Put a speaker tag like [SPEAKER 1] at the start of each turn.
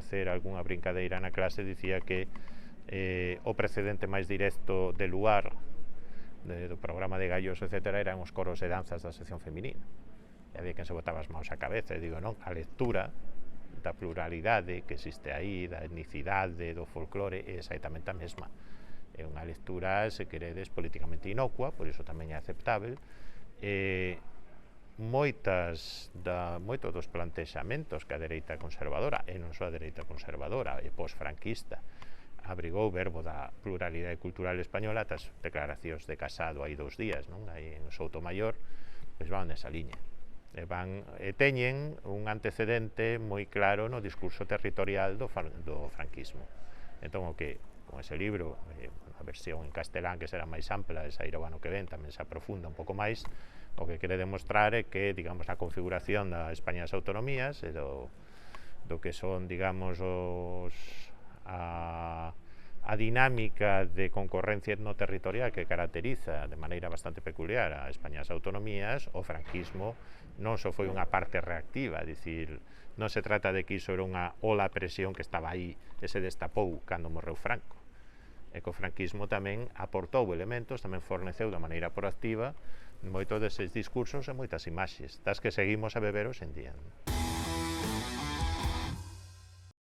[SPEAKER 1] facer algunha brincadeira na clase, dicía que o precedente máis directo de Luar, do programa de Gallos, etc., eran os coros e danzas da sección feminina. E había quen se botaba as mãos á cabeza, e digo, non, a lectura da pluralidade que existe aí, da etnicidade, do folclore, é exactamente a mesma. É unha lectura, se queredes, políticamente inocua, por iso tamén é aceptável. Moitos dos plantexamentos que a dereita conservadora, e non só a dereita conservadora, e posfranquista, abrigou o verbo da pluralidade cultural española, tas declaracións de Casado hai 2 días, non? Aí en Soutomaior, pois van nesa liña. E teñen un antecedente moi claro no discurso territorial do franquismo. Entón, o que con ese libro, a versión en castelán que será máis ampla, e sairá o ano que ven, tamén se aprofunda un pouco máis, o que quere demostrar é que, digamos, a configuración da España das autonomías e do que son, digamos, a dinámica de concorrencia etnoterritorial que caracteriza de maneira bastante peculiar a España das autonomías, o franquismo non só foi unha parte reactiva, é dicir, non se trata de que iso era unha ola presión que estaba aí e se destapou cando morreu Franco, e que o franquismo tamén aportou elementos, tamén forneceu de maneira proactiva moitos deses discursos e moitas imaxes das que seguimos a beber hoxe en día.